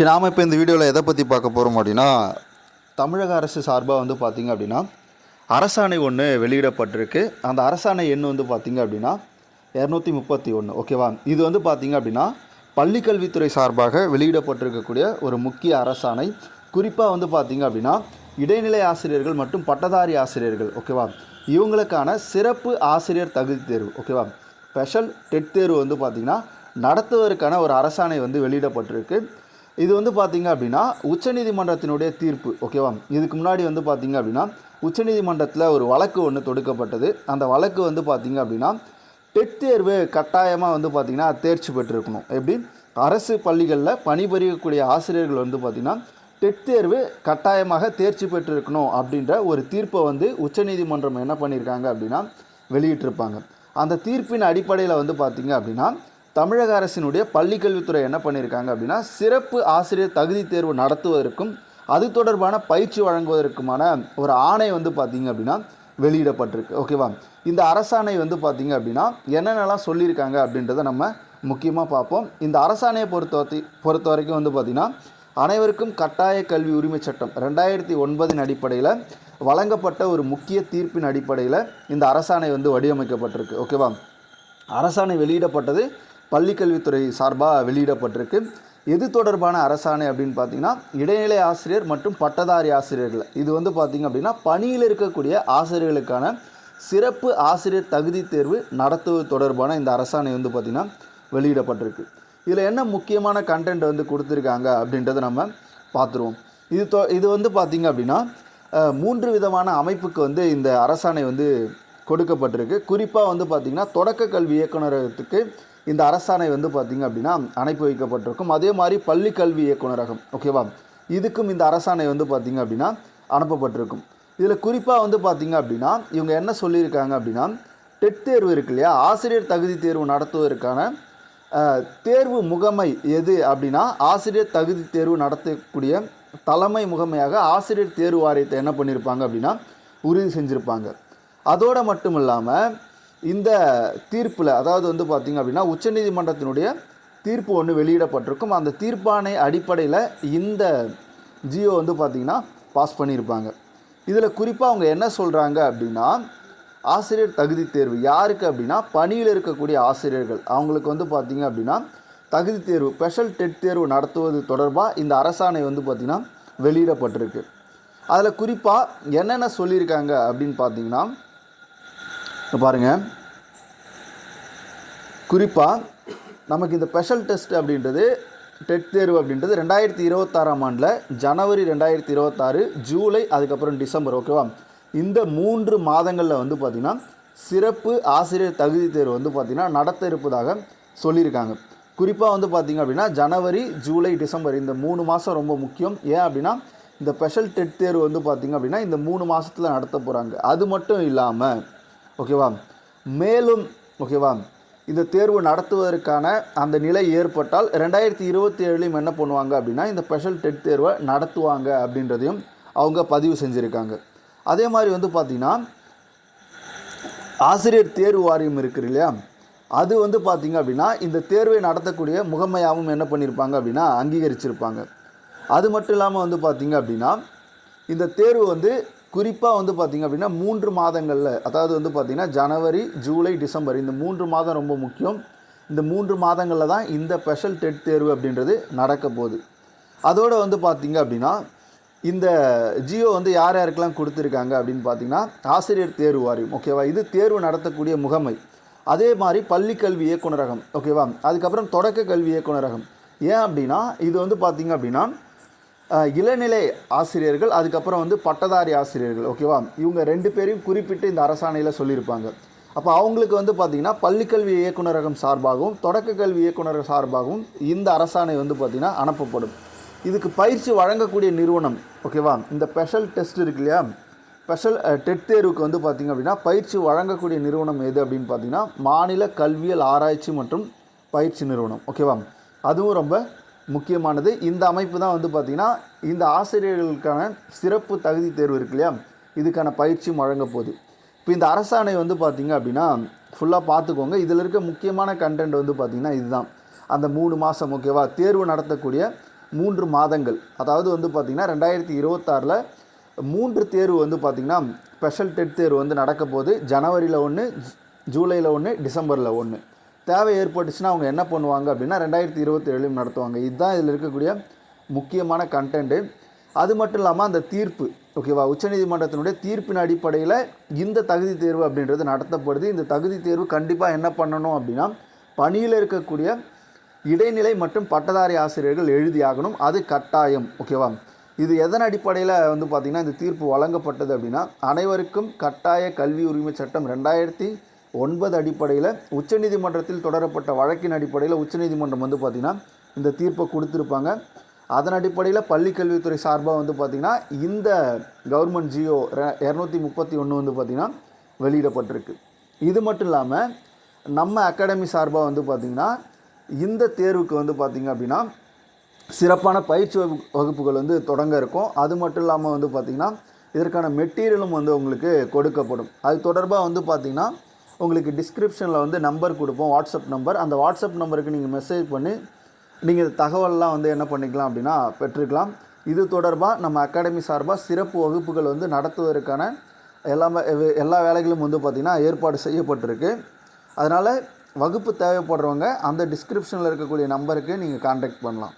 Okay, நாம் இப்போ இந்த வீடியோவில் எதை பற்றி பார்க்க போகிறோம் அப்படின்னா, தமிழக அரசு சார்பாக வந்து பார்த்திங்க அப்படின்னா அரசாணை ஒன்று வெளியிடப்பட்டிருக்கு. அந்த அரசாணை எண் வந்து பார்த்திங்க அப்படின்னா 231. ஓகேவா? இது வந்து பார்த்திங்க அப்படின்னா பள்ளிக்கல்வித்துறை சார்பாக வெளியிடப்பட்டிருக்கக்கூடிய ஒரு முக்கிய அரசாணை. குறிப்பாக வந்து பார்த்திங்க அப்படின்னா இடைநிலை ஆசிரியர்கள் மற்றும் பட்டதாரி ஆசிரியர்கள், ஓகேவா, இவங்களுக்கான சிறப்பு ஆசிரியர் தகுதி தேர்வு, ஓகேவா, ஸ்பெஷல் டெட் தேர்வு வந்து பார்த்திங்கன்னா நடத்துவதற்கான ஒரு அரசாணை வந்து வெளியிடப்பட்டிருக்கு. இது வந்து பார்த்திங்க அப்படின்னா உச்சநீதிமன்றத்தினுடைய தீர்ப்பு, ஓகேவா. இதுக்கு முன்னாடி வந்து பார்த்திங்க அப்படின்னா உச்சநீதிமன்றத்தில் ஒரு வழக்கு ஒன்று தொடுக்கப்பட்டது. அந்த வழக்கு வந்து பார்த்திங்க அப்படின்னா டெட் தேர்வு கட்டாயமாக வந்து பார்த்திங்கன்னா தேர்ச்சி பெற்றிருக்கணும். எப்படி அரசு பள்ளிகளில் பணிபுரியக்கூடிய ஆசிரியர்கள் வந்து பார்த்திங்கன்னா டெட் தேர்வு கட்டாயமாக தேர்ச்சி பெற்றிருக்கணும் அப்படின்ற ஒரு தீர்ப்பை வந்து உச்சநீதிமன்றம் என்ன பண்ணியிருக்காங்க அப்படின்னா வெளியிட்டிருப்பாங்க. அந்த தீர்ப்பின் அடிப்படையில் வந்து பார்த்திங்க அப்படின்னா தமிழக அரசினுடைய பள்ளிக்கல்வித்துறை என்ன பண்ணியிருக்காங்க அப்படின்னா சிறப்பு ஆசிரியர் தகுதி தேர்வு நடத்துவதற்கும் அது தொடர்பான பயிற்சி வழங்குவதற்குமான ஒரு ஆணை வந்து பார்த்திங்க அப்படின்னா வெளியிடப்பட்டிருக்கு. ஓகேவா? இந்த அரசாணை வந்து பார்த்திங்க அப்படின்னா என்னென்னலாம் சொல்லியிருக்காங்க அப்படின்றத நம்ம முக்கியமாக பார்ப்போம். இந்த அரசாணையை பொறுத்த வரைக்கும் வந்து பார்த்திங்கன்னா அனைவருக்கும் கட்டாய கல்வி உரிமை சட்டம் 2009 அடிப்படையில் வழங்கப்பட்ட ஒரு முக்கிய தீர்ப்பின் அடிப்படையில் இந்த அரசாணை வந்து வடிவமைக்கப்பட்டிருக்கு. ஓகேவா? அரசாணை வெளியிடப்பட்டது பள்ளிக்கல்வித்துறை சார்பாக வெளியிடப்பட்டிருக்கு. எது தொடர்பான அரசாணை அப்படின்னு பார்த்தீங்கன்னா இடைநிலை ஆசிரியர் மற்றும் பட்டதாரி ஆசிரியர்கள், இது வந்து பார்த்திங்க அப்படின்னா பணியில் இருக்கக்கூடிய ஆசிரியர்களுக்கான சிறப்பு ஆசிரியர் தகுதி தேர்வு நடத்துவது தொடர்பான இந்த அரசாணை வந்து பார்த்திங்கன்னா வெளியிடப்பட்டிருக்கு. இதில் என்ன முக்கியமான கண்டென்ட் வந்து கொடுத்துருக்காங்க அப்படின்றத நம்ம பார்த்துருவோம். இது வந்து பார்த்திங்க அப்படின்னா 3 விதமான அமைப்புக்கு வந்து இந்த அரசாணை வந்து கொடுக்கப்பட்டிருக்கு. குறிப்பாக வந்து பார்த்திங்கன்னா தொடக்க கல்வி இயக்குநரகத்துக்கு இந்த அரசாணை வந்து பார்த்திங்க அப்படின்னா அனுப்பி வைக்கப்பட்டிருக்கும். அதே மாதிரி பள்ளி கல்வி இயக்குநரகம், ஓகேவா, இதுக்கும் இந்த அரசாணை வந்து பார்த்திங்க அப்படின்னா அனுப்பப்பட்டிருக்கும். இதில் குறிப்பாக வந்து பார்த்திங்க அப்படின்னா இவங்க என்ன சொல்லியிருக்காங்க அப்படின்னா டெட் தேர்வு இருக்கு இல்லையா, ஆசிரியர் தகுதி தேர்வு நடத்துவதற்கான தேர்வு முகமை எது அப்படின்னா ஆசிரியர் தகுதி தேர்வு நடத்தக்கூடிய தலைமை முகமையாக ஆசிரியர் தேர்வு வாரியத்தை என்ன பண்ணியிருப்பாங்க அப்படின்னா உறுதி செஞ்சுருப்பாங்க. அதோடு மட்டும் இல்லாமல் இந்த தீர்ப்பில் அதாவது வந்து பார்த்திங்க அப்படின்னா உச்சநீதிமன்றத்தினுடைய தீர்ப்பு ஒன்று வெளியிடப்பட்டிருக்கும். அந்த தீர்ப்பானை அடிப்படையில் இந்த ஜியோ வந்து பார்த்திங்கன்னா பாஸ் பண்ணியிருப்பாங்க. இதில் குறிப்பாக அவங்க என்ன சொல்கிறாங்க அப்படின்னா ஆசிரியர் தகுதி தேர்வு யாருக்கு அப்படின்னா பணியில் இருக்கக்கூடிய ஆசிரியர்கள், அவங்களுக்கு வந்து பார்த்திங்க அப்படின்னா தகுதி தேர்வு ஸ்பெஷல் டெட் தேர்வு நடத்துவது தொடர்பாக இந்த அரசாணை வந்து பார்த்திங்கன்னா வெளியிடப்பட்டிருக்கு. அதில் குறிப்பாக என்னென்ன சொல்லியிருக்காங்க அப்படின்னு பார்த்தீங்கன்னா பாருங்கள், குறிப்பாக நமக்கு இந்த ஸ்பெஷல் டெஸ்ட் அப்படின்றது டெட் தேர்வு அப்படின்றது 2026 ஆண்டில் ஜனவரி 2026, ஜூலை, அதுக்கப்புறம் டிசம்பர், ஓகேவா, இந்த 3 மாதங்களில் வந்து பார்த்திங்கன்னா சிறப்பு ஆசிரியர் தகுதி தேர்வு வந்து பார்த்திங்கன்னா நடத்த இருப்பதாக சொல்லியிருக்காங்க. குறிப்பாக வந்து பார்த்திங்க அப்படின்னா ஜனவரி, ஜூலை, டிசம்பர் இந்த 3 மாதம் ரொம்ப முக்கியம். ஏன் அப்படின்னா இந்த ஸ்பெஷல் டெட் தேர்வு வந்து பார்த்திங்க அப்படின்னா இந்த 3 மாதத்தில் நடத்த போகிறாங்க. அது மட்டும் இல்லாமல், ஓகேவா, மேலும், ஓகேவா, இந்த தேர்வு நடத்துவதற்கான அந்த நிலை ஏற்பட்டால் 2027 என்ன பண்ணுவாங்க அப்படின்னா இந்த ஸ்பெஷல் டெட் தேர்வை நடத்துவாங்க அப்படின்றதையும் அவங்க பதிவு செஞ்சுருக்காங்க. அதே மாதிரி வந்து பார்த்திங்கன்னா ஆசிரியர் தேர்வு வாரியம் இருக்குது இல்லையா, அது வந்து பார்த்திங்க அப்படின்னா இந்த தேர்வை நடத்தக்கூடிய முகமையாகவும் என்ன பண்ணியிருப்பாங்க அப்படின்னா அங்கீகரிச்சிருப்பாங்க. அது மட்டும் இல்லாமல் வந்து பார்த்திங்க அப்படின்னா இந்த தேர்வு வந்து குறிப்பாக வந்து பார்த்திங்க அப்படின்னா 3 மாதங்களில், அதாவது வந்து பார்த்திங்கன்னா ஜனவரி, ஜூலை, டிசம்பர் இந்த 3 மாதம் ரொம்ப முக்கியம். இந்த 3 மாதங்களில் தான் இந்த ஸ்பெஷல் டெட் தேர்வு அப்படின்றது நடக்க போகுது. அதோடு வந்து பார்த்திங்க அப்படின்னா இந்த ஜியோ வந்து யார் யாருக்கெல்லாம் கொடுத்துருக்காங்க அப்படின்னு பார்த்திங்கன்னா ஆசிரியர் தேர்வு வாரியம், ஓகேவா, இது தேர்வு நடத்தக்கூடிய முகமை. அதே மாதிரி பள்ளிக்கல்வி இயக்குநரகம், ஓகேவா, அதுக்கப்புறம் தொடக்க கல்வி இயக்குநரகம். ஏன் அப்படின்னா இது வந்து பார்த்திங்க அப்படின்னா இளநிலை ஆசிரியர்கள், அதுக்கப்புறம் வந்து பட்டதாரி ஆசிரியர்கள், ஓகேவா, இவங்க 2 பேரையும் குறிப்பிட்டு இந்த அரசாணையில் சொல்லியிருப்பாங்க. அப்போ அவங்களுக்கு வந்து பார்த்திங்கன்னா பள்ளிக்கல்வி இயக்குநரகம் சார்பாகவும் தொடக்க கல்வி இயக்குநரகம் சார்பாகவும் இந்த அரசாணை வந்து பார்த்திங்கன்னா அனுப்பப்படும். இதுக்கு பயிற்சி வழங்கக்கூடிய நிறுவனம், ஓகேவா, இந்த ஸ்பெஷல் டெஸ்ட் இருக்கு இல்லையா, ஸ்பெஷல் டெட் தேர்வுக்கு வந்து பார்த்திங்க அப்படின்னா பயிற்சி வழங்கக்கூடிய நிறுவனம் எது அப்படின்னு பார்த்திங்கன்னா மாநில கல்வியல் ஆராய்ச்சி மற்றும் பயிற்சி நிறுவனம், ஓகேவா, அதுவும் ரொம்ப முக்கியமானது. இந்த அமைப்பு தான் வந்து பார்த்திங்கன்னா இந்த ஆசிரியர்களுக்கான சிறப்பு தகுதி தேர்வு இருக்கு இல்லையா, இதுக்கான பயிற்சியும் வழங்க போகுது. இப்போ இந்த அரசாணை வந்து பார்த்திங்க அப்படின்னா ஃபுல்லாக பார்த்துக்கோங்க. இதில் இருக்க முக்கியமான கண்டென்ட் வந்து பார்த்திங்கன்னா இதுதான் அந்த 3 மாதம், ஓகேவா, தேர்வு நடத்தக்கூடிய 3 மாதங்கள், அதாவது வந்து பார்த்திங்கன்னா 2026ல் 3 தேர்வு வந்து பார்த்திங்கன்னா ஸ்பெஷல் டெட் தேர்வு வந்து நடக்க போகுது. ஜனவரியில் 1, ஜூலையில் 1, டிசம்பரில் 1. தேவை ஏற்பட்டுச்சுன்னா அவங்க என்ன பண்ணுவாங்க அப்படின்னா 2027லையும் நடத்துவாங்க. இதுதான் இதில் இருக்கக்கூடிய முக்கியமான கண்டென்ட்டு. அது மட்டும் இல்லாமல் அந்த தீர்ப்பு, ஓகேவா, உச்சநீதிமன்றத்தினுடைய தீர்ப்பின் அடிப்படையில் இந்த தகுதி தேர்வு அப்படின்றது நடத்தப்படுது. இந்த தகுதி தேர்வு கண்டிப்பாக என்ன பண்ணணும் அப்படின்னா பணியில் இருக்கக்கூடிய இடைநிலை மற்றும் பட்டதாரி ஆசிரியர்கள் எழுதியாகணும். அது கட்டாயம், ஓகேவா. இது எதன் அடிப்படையில் வந்து பார்த்திங்கன்னா இந்த தீர்ப்பு வழங்கப்பட்டது அப்படின்னா அனைவருக்கும் கட்டாய கல்வி உரிமை சட்டம் 2009 அடிப்படையில் உச்சநீதிமன்றத்தில் தொடரப்பட்ட வழக்கின் அடிப்படையில் உச்சநீதிமன்றம் வந்து பார்த்திங்கன்னா இந்த தீர்ப்பை கொடுத்துருப்பாங்க. அதன் அடிப்படையில் பள்ளிக்கல்வித்துறை சார்பாக வந்து பார்த்திங்கன்னா இந்த கவர்மெண்ட் ஜியோ 231 வந்து பார்த்திங்கன்னா வெளியிடப்பட்டிருக்கு. இது மட்டும் இல்லாமல் நம்ம அகாடமி சார்பாக வந்து பார்த்திங்கன்னா இந்த தேர்வுக்கு வந்து பார்த்திங்க அப்படின்னா சிறப்பான பயிற்சி வகுப்புகள் வந்து தொடங்க இருக்கும். அது மட்டும் இல்லாமல் வந்து பார்த்திங்கன்னா இதற்கான மெட்டீரியலும் வந்து உங்களுக்கு கொடுக்கப்படும். அது தொடர்பாக வந்து பார்த்திங்கன்னா உங்களுக்கு டிஸ்கிரிப்ஷனில் வந்து நம்பர் கொடுப்போம், வாட்ஸ்அப் நம்பர். அந்த வாட்ஸ்அப் நம்பருக்கு நீங்கள் மெசேஜ் பண்ணி நீங்கள் தகவல்லாம் வந்து என்ன பண்ணிக்கலாம் அப்படின்னா பெற்றுக்கலாம். இது தொடர்பாக நம்ம அகாடமி சார்பாக சிறப்பு வகுப்புகள் வந்து நடத்துவதற்கான எல்லா வேலைகளும் வந்து பார்த்திங்கன்னா ஏற்பாடு செய்யப்பட்டிருக்கு. அதனால் வகுப்பு தேவைப்படுறவங்க அந்த டிஸ்கிரிப்ஷனில் இருக்கக்கூடிய நம்பருக்கு நீங்கள் கான்டாக்ட் பண்ணலாம்.